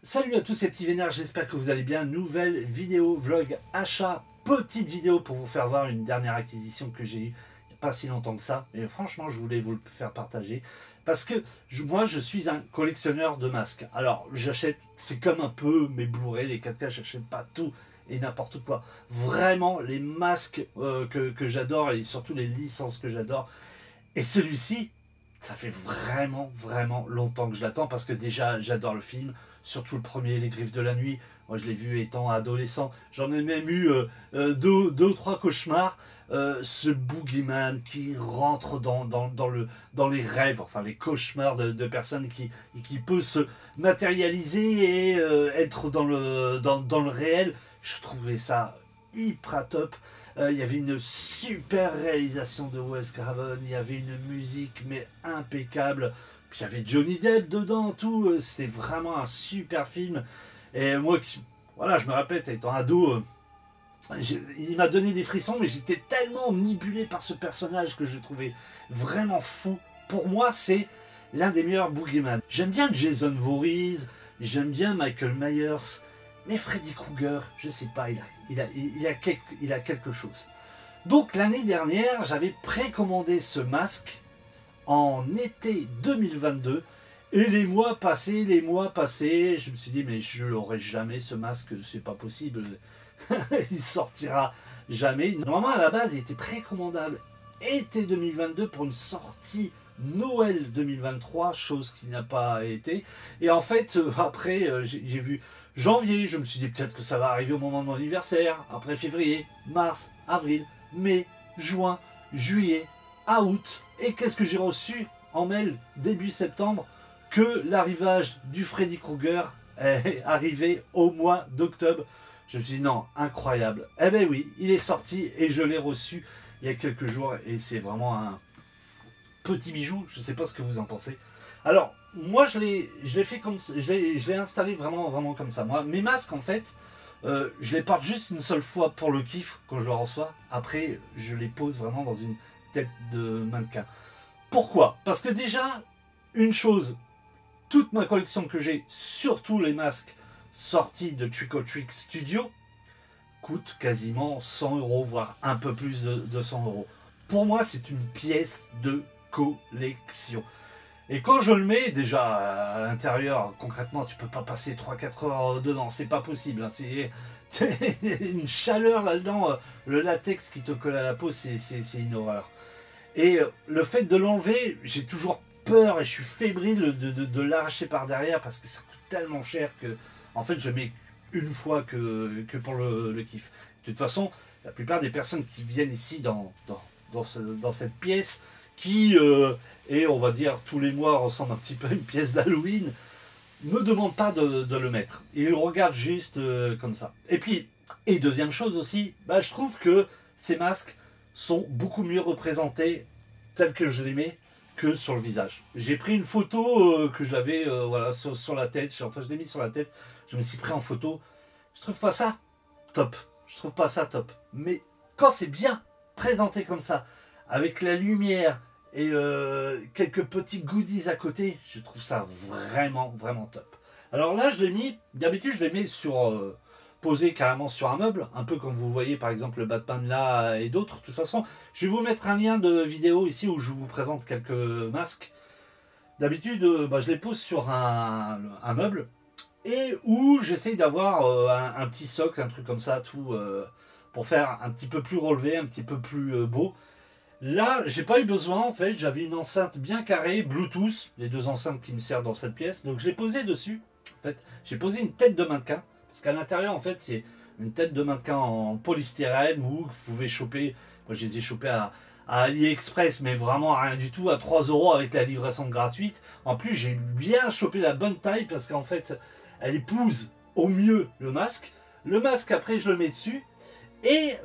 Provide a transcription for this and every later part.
Salut à tous ces petits vénères, j'espère que vous allez bien. Nouvelle vidéo, vlog, achat, petite vidéo pour vous faire voir une dernière acquisition que j'ai eue il n'y a pas si longtemps que ça. Et franchement, je voulais vous le faire partager. Parce que moi, je suis un collectionneur de masques. Alors, j'achète, c'est comme un peu mes Blu-ray, les 4K, j'achète pas tout et n'importe quoi. Vraiment, les masques que j'adore et surtout les licences que j'adore. Et celui-ci, ça fait vraiment longtemps que je l'attends parce que déjà j'adore le film, surtout le premier, Les Griffes de la Nuit. Moi je l'ai vu étant adolescent, j'en ai même eu deux ou trois cauchemars. Ce boogeyman qui rentre dans les rêves, enfin les cauchemars de personnes qui peut se matérialiser et être dans le réel. Je trouvais ça hyper top. Il y avait une super réalisation de Wes Craven, il y avait une musique mais impeccable. Puis il y avait Johnny Depp dedans, tout. C'était vraiment un super film. Et moi, voilà, je me répète, étant ado, il m'a donné des frissons, mais j'étais tellement omnibulé par ce personnage que je trouvais vraiment fou. Pour moi, c'est l'un des meilleurs boogeyman. J'aime bien Jason Voorhees, j'aime bien Michael Myers, mais Freddy Krueger, je sais pas, il a quelque chose. Donc l'année dernière, j'avais précommandé ce masque en été 2022. Et les mois passés, je me suis dit, mais je l'aurai jamais ce masque, c'est pas possible. Il sortira jamais. Normalement, à la base, il était précommandable été 2022 pour une sortie Noël 2023, chose qui n'a pas été. Et en fait, après, j'ai vu janvier, je me suis dit peut-être que ça va arriver au moment de mon anniversaire. Après février, mars, avril, mai, juin, juillet, août. Et qu'est-ce que j'ai reçu en mail début septembre? Que l'arrivage du Freddy Krueger est arrivé au mois d'octobre. Je me suis dit non, incroyable. Eh ben oui, il est sorti et je l'ai reçu il y a quelques jours et c'est vraiment un petit bijou. Je ne sais pas ce que vous en pensez. Alors, moi je l'ai fait comme ça, je l'ai installé vraiment comme ça. Moi, mes masques en fait, je les porte juste une seule fois pour le kiff quand je le reçois. Après, je les pose vraiment dans une tête de mannequin. Pourquoi? Parce que déjà, une chose, toute ma collection que j'ai, surtout les masques sortis de Trick or Trick Studio, coûte quasiment 100 euros, voire un peu plus de 100 euros. Pour moi, c'est une pièce de collection. Et quand je le mets, déjà à l'intérieur, concrètement, tu peux pas passer 3-4 heures dedans, c'est pas possible. Hein. C'est une chaleur là-dedans, le latex qui te colle à la peau, c'est une horreur. Et le fait de l'enlever, j'ai toujours peur et je suis fébrile de l'arracher par derrière parce que ça coûte tellement cher que, en fait, je mets une fois que pour le kiff. De toute façon, la plupart des personnes qui viennent ici dans cette pièce, qui et on va dire tous les mois ressemble un petit peu à une pièce d'Halloween, ne me demandent pas de le mettre. Ils regardent juste comme ça. Et puis, et deuxième chose aussi, bah, je trouve que ces masques sont beaucoup mieux représentés tels que je les mets que sur le visage. J'ai pris une photo que je l'avais voilà, sur la tête, enfin je l'ai mis sur la tête, je me suis pris en photo. Je trouve pas ça top. Je trouve pas ça top. Mais quand c'est bien présenté comme ça, avec la lumière et quelques petits goodies à côté, je trouve ça vraiment top. Alors là, je l'ai mis, d'habitude je les mets sur posé carrément sur un meuble, un peu comme vous voyez par exemple le Batman là et d'autres. De toute façon, je vais vous mettre un lien de vidéo ici où je vous présente quelques masques. D'habitude, bah, je les pose sur un meuble et où j'essaye d'avoir un petit socle, un truc comme ça, tout pour faire un petit peu plus relevé, un petit peu plus beau. Là, j'ai pas eu besoin en fait, j'avais une enceinte bien carrée, Bluetooth, les deux enceintes qui me servent dans cette pièce, donc je l'ai posé dessus. En fait, j'ai posé une tête de mannequin, parce qu'à l'intérieur en fait c'est une tête de mannequin en polystyrène où vous pouvez choper, moi je les ai chopés à AliExpress, mais vraiment rien du tout, à 3 euros avec la livraison gratuite. En plus j'ai bien chopé la bonne taille parce qu'en fait elle épouse au mieux le masque. Le masque après je le mets dessus. Et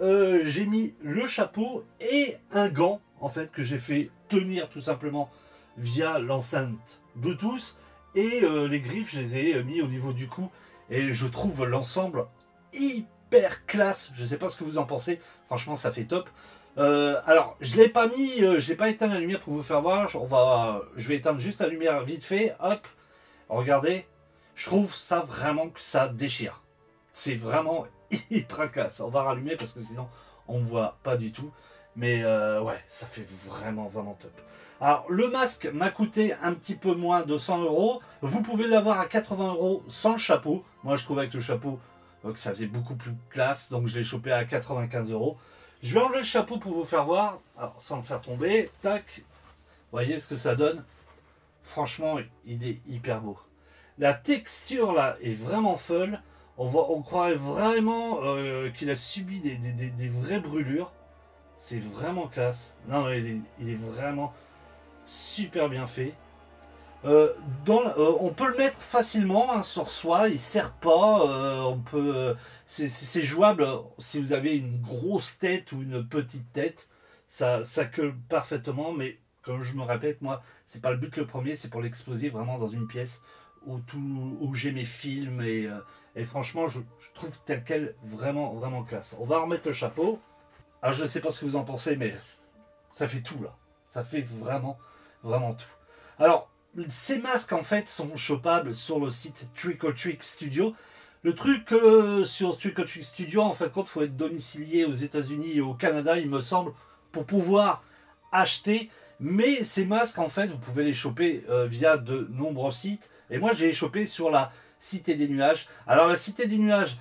j'ai mis le chapeau et un gant en fait que j'ai fait tenir tout simplement via l'enceinte Bluetooth et les griffes je les ai mis au niveau du cou et je trouve l'ensemble hyper classe. Je sais pas ce que vous en pensez, franchement ça fait top. Alors je l'ai pas mis, je l'ai pas éteint la lumière pour vous faire voir. Je vais éteindre juste la lumière vite fait, hop, regardez. Je trouve ça vraiment que ça déchire. C'est vraiment hyper classe. On va rallumer parce que sinon on ne voit pas du tout. Mais ouais, ça fait vraiment top. Alors le masque m'a coûté un petit peu moins de 100 €. Vous pouvez l'avoir à 80 € sans le chapeau. Moi je trouvais avec le chapeau que ça faisait beaucoup plus classe. Donc je l'ai chopé à 95 €. Je vais enlever le chapeau pour vous faire voir. Alors sans le faire tomber. Tac. Vous voyez ce que ça donne. Franchement, il est hyper beau. La texture là est vraiment folle. On croirait vraiment qu'il a subi des vraies brûlures. C'est vraiment classe. Non, il est vraiment super bien fait. On peut le mettre facilement hein, sur soi, il ne serre pas. C'est jouable si vous avez une grosse tête ou une petite tête. Ça colle parfaitement, mais comme je me répète, moi, c'est pas le but le premier, c'est pour l'exposer vraiment dans une pièce où j'ai mes films et franchement, je trouve tel quel vraiment classe. On va remettre le chapeau. Alors, je ne sais pas ce que vous en pensez, mais ça fait tout là. Ça fait vraiment tout. Alors, ces masques en fait sont chopables sur le site Trick or Trick Studio. Le truc sur Trick or Trick Studio, en fait, quand il faut être domicilié aux États-Unis et au Canada, il me semble, pour pouvoir acheter. Mais ces masques, en fait, vous pouvez les choper via de nombreux sites. Et moi, j'ai les chopés sur la Cité des Nuages. Alors, la Cité des Nuages,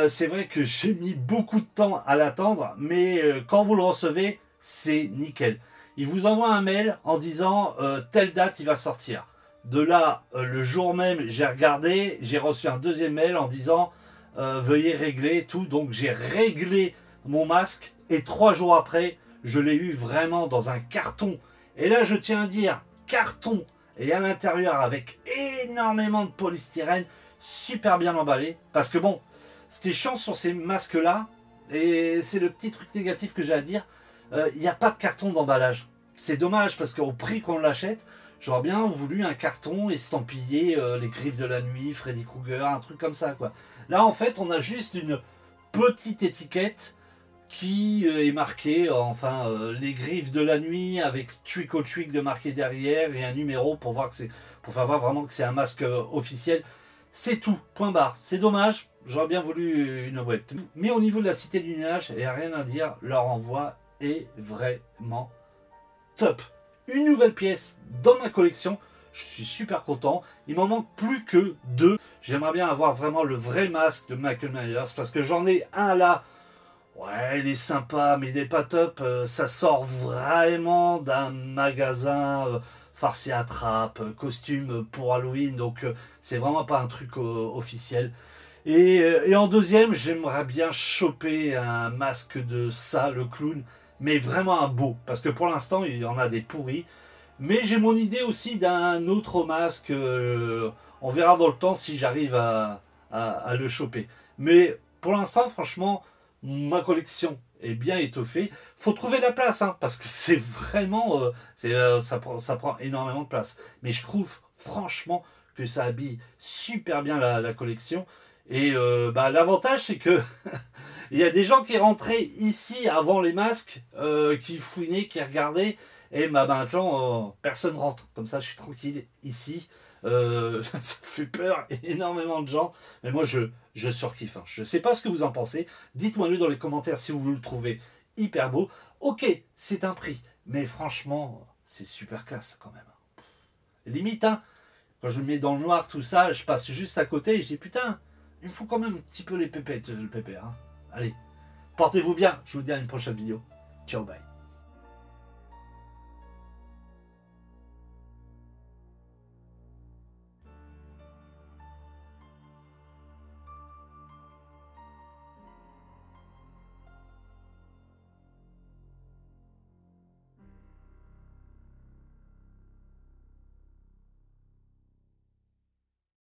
c'est vrai que j'ai mis beaucoup de temps à l'attendre, mais quand vous le recevez, c'est nickel. Il vous envoie un mail en disant telle date il va sortir. De là, le jour même, j'ai regardé, j'ai reçu un deuxième mail en disant veuillez régler tout. Donc j'ai réglé mon masque et 3 jours après, je l'ai eu vraiment dans un carton. Et là, je tiens à dire carton et à l'intérieur avec énormément de polystyrène, super bien emballé. Parce que bon, ce qui est chiant sur ces masques-là, et c'est le petit truc négatif que j'ai à dire, il n'y a pas de carton d'emballage. C'est dommage parce qu'au prix qu'on l'achète, j'aurais bien voulu un carton estampillé les griffes de la nuit, Freddy Krueger, un truc comme ça quoi. Là en fait on a juste une petite étiquette qui est marquée, les griffes de la nuit avec Trick or Trick de marqué derrière et un numéro pour voir que c'est, pour faire voir vraiment que c'est un masque officiel. C'est tout, point barre. C'est dommage, j'aurais bien voulu une web. Mais au niveau de la Cité du Nuage, il n'y a rien à dire, leur envoi est vraiment top. Une nouvelle pièce dans ma collection, je suis super content. Il m'en manque plus que 2. J'aimerais bien avoir vraiment le vrai masque de Michael Myers parce que j'en ai un là. Ouais, il est sympa, mais il n'est pas top. Ça sort vraiment d'un magasin farce et attrape, costume pour Halloween. Donc, c'est vraiment pas un truc officiel. Et en deuxième, j'aimerais bien choper un masque de ça, le clown. Mais vraiment un beau. Parce que pour l'instant, il y en a des pourris. Mais j'ai mon idée aussi d'un autre masque. On verra dans le temps si j'arrive à le choper. Mais pour l'instant, franchement, ma collection est bien étoffée. Faut trouver la place, hein, parce que c'est vraiment... ça prend énormément de place. Mais je trouve franchement que ça habille super bien la collection. Et l'avantage, c'est que il y a des gens qui rentraient ici avant les masques, qui fouinaient, qui regardaient. Et maintenant, personne rentre. Comme ça, je suis tranquille ici. Ça fait peur, énormément de gens. Mais moi, je surkiffe. Hein. Je ne sais pas ce que vous en pensez. Dites-moi-le dans les commentaires si vous le trouvez hyper beau. Ok, c'est un prix. Mais franchement, c'est super classe quand même. Limite, hein, quand je le mets dans le noir, tout ça, je passe juste à côté et je dis putain, il me faut quand même un petit peu les pépettes, le pépère. Hein. Allez, portez-vous bien. Je vous dis à une prochaine vidéo. Ciao, bye.